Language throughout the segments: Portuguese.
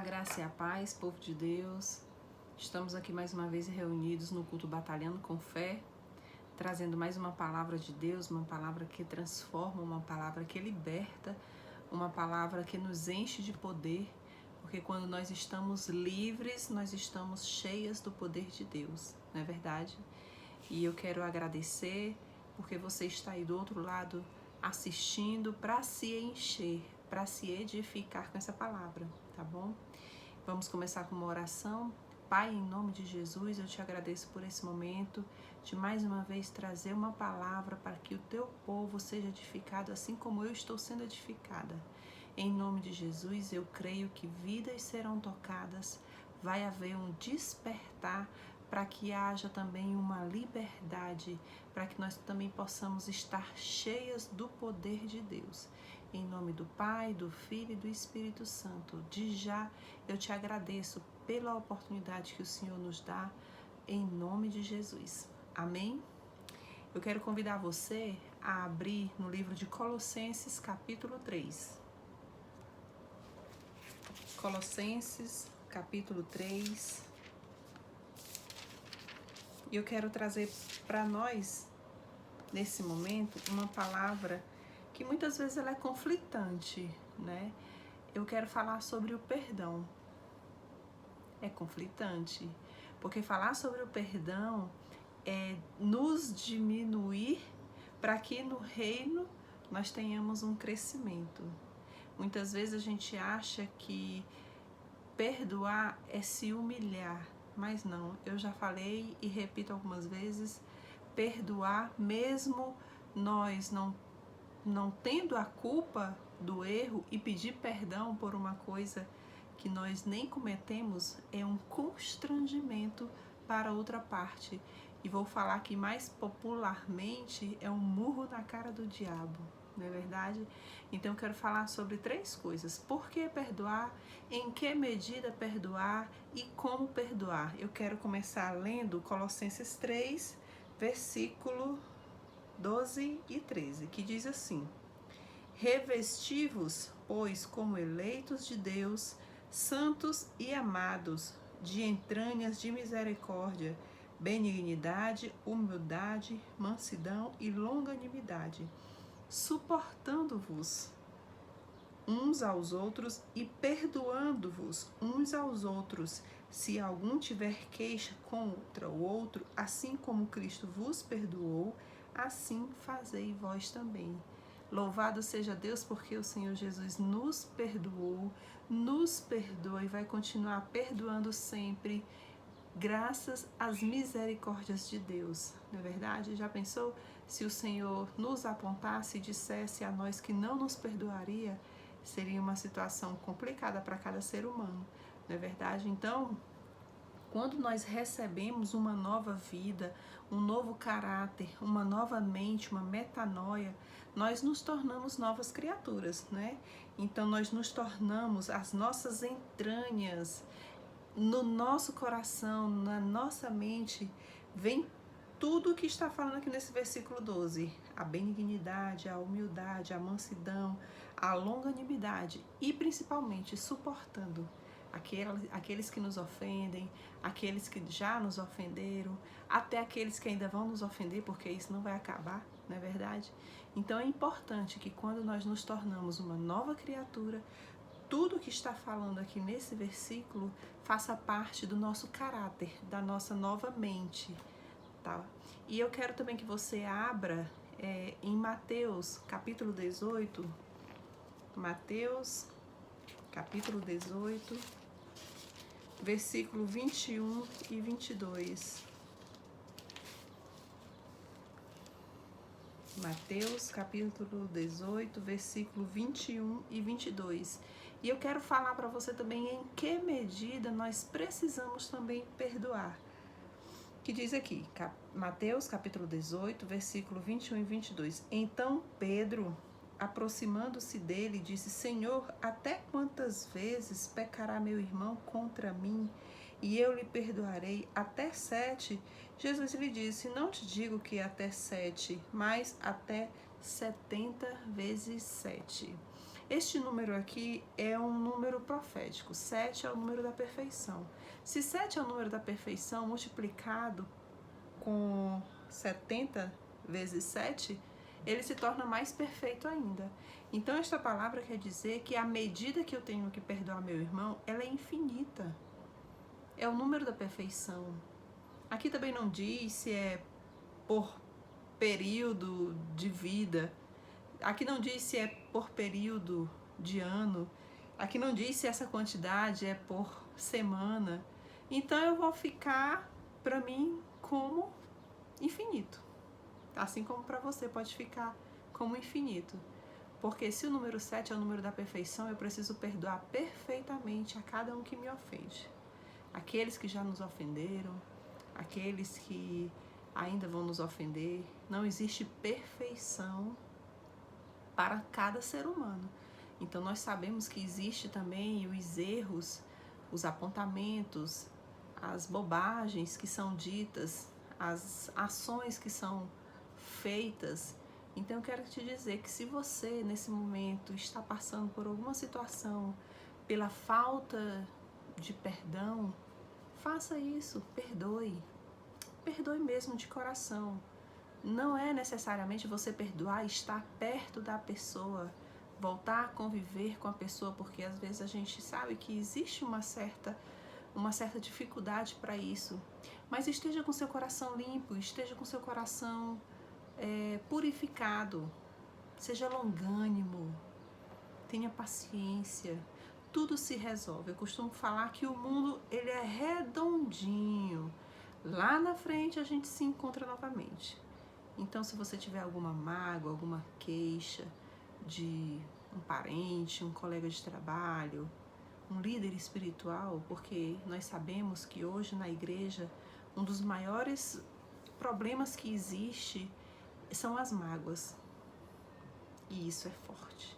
graça e a paz, povo de Deus. Estamos aqui mais uma vez reunidos no culto Batalhando com Fé, trazendo mais uma palavra de Deus, uma palavra que transforma, uma palavra que liberta, uma palavra que nos enche de poder, porque quando nós estamos livres, nós estamos cheias do poder de Deus, não é verdade? E eu quero agradecer porque você está aí do outro lado assistindo para se encher, para se edificar com essa palavra, tá bom? Vamos começar com uma oração. Pai, em nome de Jesus, eu te agradeço por esse momento de mais uma vez trazer uma palavra para que o teu povo seja edificado assim como eu estou sendo edificada. Em nome de Jesus, eu creio que vidas serão tocadas, vai haver um despertar para que haja também uma liberdade, para que nós também possamos estar cheias do poder de Deus. Em nome do Pai, do Filho e do Espírito Santo, de já eu te agradeço pela oportunidade que o Senhor nos dá, em nome de Jesus. Amém? Eu quero convidar você a abrir no livro de Colossenses, capítulo 3. Colossenses, capítulo 3. E eu quero trazer para nós, nesse momento, uma palavra que muitas vezes ela é conflitante, né? Eu quero falar sobre o perdão. É conflitante, porque falar sobre o perdão é nos diminuir para que no reino nós tenhamos um crescimento. Muitas vezes a gente acha que perdoar é se humilhar, mas não. Eu já falei e repito algumas vezes, perdoar mesmo nós não tendo a culpa do erro e pedir perdão por uma coisa que nós nem cometemos é um constrangimento para outra parte. E vou falar que mais popularmente é um murro na cara do diabo, não é verdade? Então eu quero falar sobre 3 coisas. Por que perdoar, em que medida perdoar e como perdoar. Eu quero começar lendo Colossenses 3, versículo 12 e 13, que diz assim: Revesti-vos, pois, como eleitos de Deus, santos e amados, de entranhas de misericórdia, benignidade, humildade, mansidão e longanimidade, suportando-vos uns aos outros e perdoando-vos uns aos outros, se algum tiver queixa contra o outro, assim como Cristo vos perdoou, assim fazei vós também. Louvado seja Deus, porque o Senhor Jesus nos perdoou, nos perdoa e vai continuar perdoando sempre, graças às misericórdias de Deus. Não é verdade? Já pensou se o Senhor nos apontasse e dissesse a nós que não nos perdoaria? Seria uma situação complicada para cada ser humano, não é verdade? Então, quando nós recebemos uma nova vida, um novo caráter, uma nova mente, uma metanoia, nós nos tornamos novas criaturas, né? Então nós nos tornamos as nossas entranhas, no nosso coração, na nossa mente, vem tudo o que está falando aqui nesse versículo 12. A benignidade, a humildade, a mansidão, a longanimidade e principalmente suportando aqueles que nos ofendem, aqueles que já nos ofenderam, até aqueles que ainda vão nos ofender, porque isso não vai acabar, não é verdade? Então é importante que quando nós nos tornamos uma nova criatura, tudo que está falando aqui nesse versículo faça parte do nosso caráter, da nossa nova mente, tá? E eu quero também que você abra em Mateus, capítulo 18, Mateus, capítulo 18, versículo 21 e 22. Mateus, capítulo 18, versículo 21 e 22. E eu quero falar para você também em que medida nós precisamos também perdoar. Que diz aqui, Mateus, capítulo 18, versículo 21 e 22. Então Pedro, aproximando-se dele, disse: Senhor, até quantas vezes pecará meu irmão contra mim e eu lhe perdoarei? Até 7? Jesus lhe disse: Não te digo que até 7, mas até 70 vezes 7. Este número aqui é um número profético. 7 é o número da perfeição. Se 7 é o número da perfeição, multiplicado com 70 vezes 7, ele se torna mais perfeito ainda. Então, esta palavra quer dizer que a medida que eu tenho que perdoar meu irmão, ela é infinita. É o número da perfeição. Aqui também não diz se é por período de vida. Aqui não diz se é por período de ano. Aqui não diz se essa quantidade é por semana. Então eu vou ficar, para mim, como infinito. Assim como para você pode ficar como infinito. Porque se o número 7 é o número da perfeição, eu preciso perdoar perfeitamente a cada um que me ofende. Aqueles que já nos ofenderam, aqueles que ainda vão nos ofender. Não existe perfeição para cada ser humano. Então nós sabemos que existe também os erros, os apontamentos, as bobagens que são ditas, as ações que são feitas. Então eu quero te dizer que se você nesse momento está passando por alguma situação, pela falta de perdão, faça isso, perdoe. Perdoe mesmo de coração. Não é necessariamente você perdoar e estar perto da pessoa, voltar a conviver com a pessoa, porque às vezes a gente sabe que existe uma certa dificuldade para isso. Mas esteja com seu coração limpo, esteja com seu coração purificado, seja longânimo, tenha paciência. Tudo se resolve. Eu costumo falar que o mundo ele é redondinho. Lá na frente a gente se encontra novamente. Então, se você tiver alguma mágoa, alguma queixa de um parente, um colega de trabalho, um líder espiritual, porque nós sabemos que hoje na igreja um dos maiores problemas que existe são as mágoas. E isso é forte.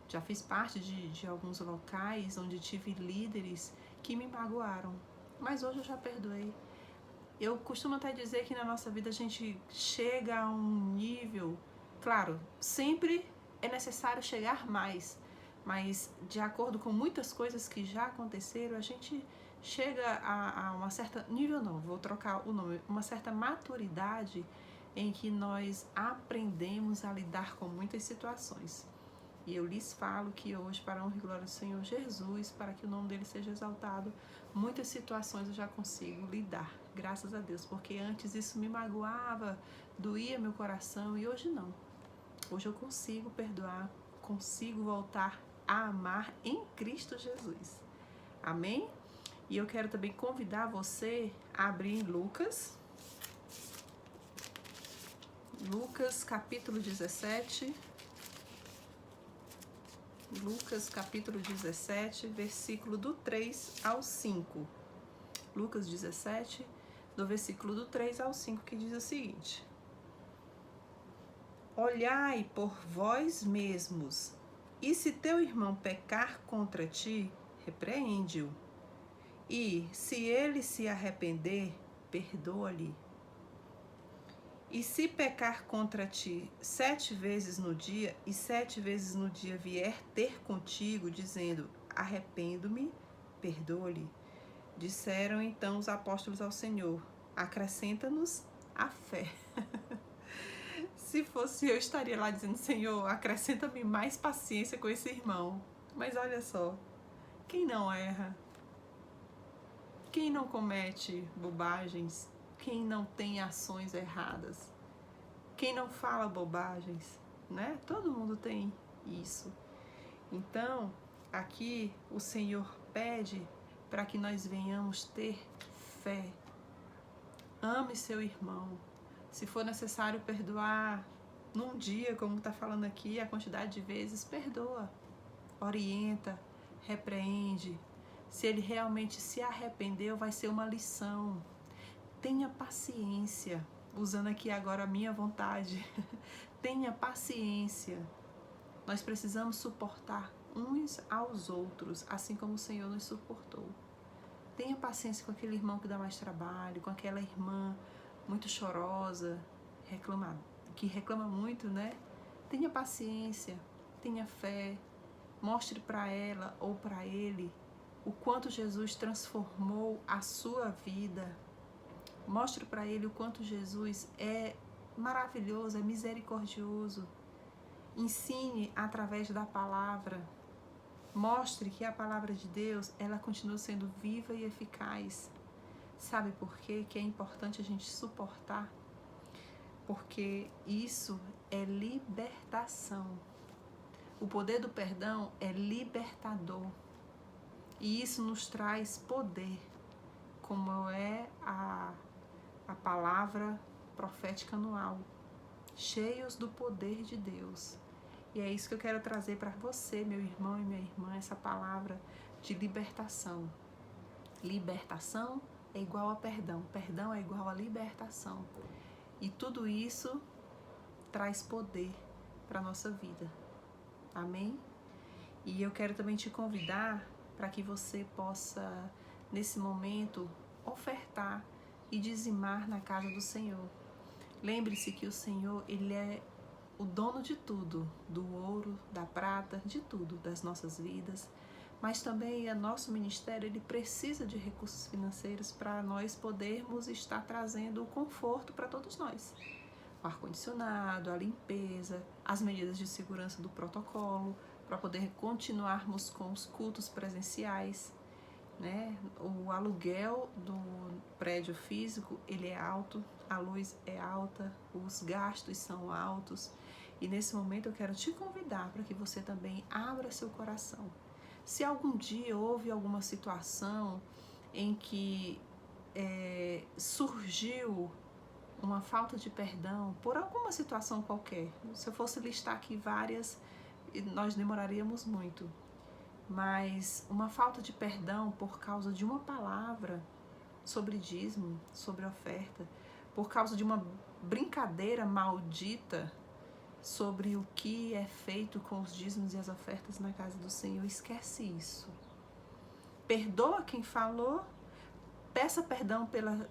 Já fiz parte de alguns locais onde tive líderes que me magoaram, mas hoje eu já perdoei. Eu costumo até dizer que na nossa vida a gente chega a um nível, claro, sempre é necessário chegar mais, mas de acordo com muitas coisas que já aconteceram, a gente chega a uma certa nível, não, vou trocar o nome, uma certa maturidade em que nós aprendemos a lidar com muitas situações. E eu lhes falo que hoje, para a honra e glória do Senhor Jesus, para que o nome dele seja exaltado, muitas situações eu já consigo lidar, graças a Deus, porque antes isso me magoava, doía meu coração e hoje não. Hoje eu consigo perdoar, consigo voltar a amar em Cristo Jesus. Amém? E eu quero também convidar você a abrir em Lucas capítulo 17. Lucas capítulo 17, versículo do 3 ao 5. Lucas 17, do versículo do 3 ao 5, que diz o seguinte: Olhai por vós mesmos, e se teu irmão pecar contra ti, repreende-o. E se ele se arrepender, perdoa-lhe. E se pecar contra ti 7 vezes no dia, e 7 vezes no dia vier ter contigo, dizendo, arrependo-me, perdoa-lhe. Disseram então os apóstolos ao Senhor, acrescenta-nos a fé. Se fosse eu, estaria lá dizendo, Senhor, acrescenta-me mais paciência com esse irmão. Mas olha só, quem não erra, quem não comete bobagens, quem não tem ações erradas, quem não fala bobagens, né? Todo mundo tem isso. Então, aqui o Senhor pede para que nós venhamos ter fé. Ame seu irmão. Se for necessário perdoar num dia, como está falando aqui, a quantidade de vezes, perdoa. Orienta, repreende. Se ele realmente se arrependeu, vai ser uma lição. Tenha paciência, usando aqui agora a minha vontade. Tenha paciência. Nós precisamos suportar uns aos outros, assim como o Senhor nos suportou. Tenha paciência com aquele irmão que dá mais trabalho, com aquela irmã muito chorosa, que reclama muito, né? Tenha paciência. tenha fé, mostre para ela ou para ele o quanto Jesus transformou a sua vida. Mostre para ele o quanto Jesus é maravilhoso, é misericordioso. Ensine através da palavra. Mostre que a palavra de Deus, ela continua sendo viva e eficaz. Sabe por quê? Que é importante a gente suportar? Porque isso é libertação. O poder do perdão é libertador. E isso nos traz poder, como é a palavra profética anual. Cheios do poder de Deus. E é isso que eu quero trazer para você, meu irmão e minha irmã, essa palavra de libertação. Libertação é igual a perdão, perdão é igual a libertação. E tudo isso traz poder para a nossa vida. Amém? E eu quero também te convidar para que você possa, nesse momento, ofertar e dizimar na casa do Senhor. Lembre-se que o Senhor, Ele é o dono de tudo, do ouro, da prata, de tudo, das nossas vidas. Mas também o nosso ministério, ele precisa de recursos financeiros para nós podermos estar trazendo o conforto para todos nós. O ar-condicionado, a limpeza, as medidas de segurança do protocolo, para poder continuarmos com os cultos presenciais, né? O aluguel do prédio físico, ele é alto, a luz é alta, os gastos são altos. E nesse momento eu quero te convidar para que você também abra seu coração. Se algum dia houve alguma situação em que surgiu uma falta de perdão por alguma situação qualquer, se eu fosse listar aqui várias, nós demoraríamos muito, mas uma falta de perdão por causa de uma palavra sobre dízimo, sobre oferta, por causa de uma brincadeira maldita sobre o que é feito com os dízimos e as ofertas na casa do Senhor, esquece isso. Perdoa quem falou, peça perdão pela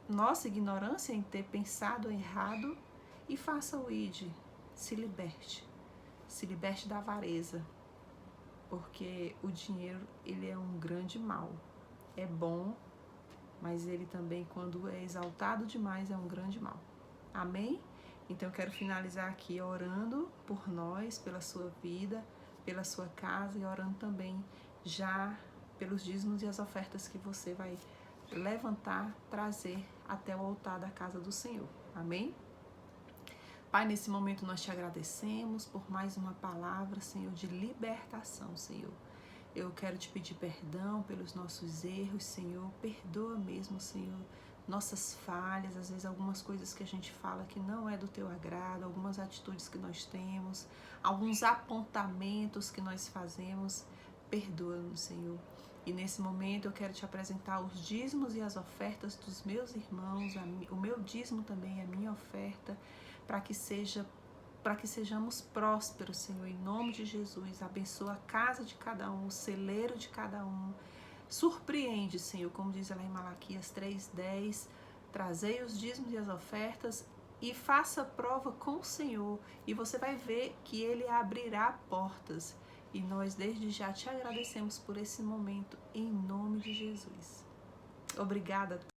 nossa ignorância em ter pensado errado e faça o ID, se liberte da avareza, porque o dinheiro, ele é um grande mal, é bom, mas ele também, quando é exaltado demais, é um grande mal. Amém? Então eu quero finalizar aqui orando por nós, pela sua vida, pela sua casa e orando também já pelos dízimos e as ofertas que você vai levantar, trazer até o altar da casa do Senhor. Amém? Pai, nesse momento nós te agradecemos por mais uma palavra, Senhor, de libertação, Senhor. Eu quero te pedir perdão pelos nossos erros, Senhor. Perdoa mesmo, Senhor, nossas falhas, às vezes algumas coisas que a gente fala que não é do teu agrado, algumas atitudes que nós temos, alguns apontamentos que nós fazemos. Perdoa-nos, Senhor. E nesse momento eu quero te apresentar os dízimos e as ofertas dos meus irmãos, o meu dízimo também, a minha oferta, para que sejamos prósperos, Senhor, em nome de Jesus. Abençoa a casa de cada um, o celeiro de cada um. Surpreende, Senhor, como diz lá em Malaquias 3:10, trazei os dízimos e as ofertas e faça prova com o Senhor, e você vai ver que Ele abrirá portas. E nós desde já te agradecemos por esse momento, em nome de Jesus. Obrigada.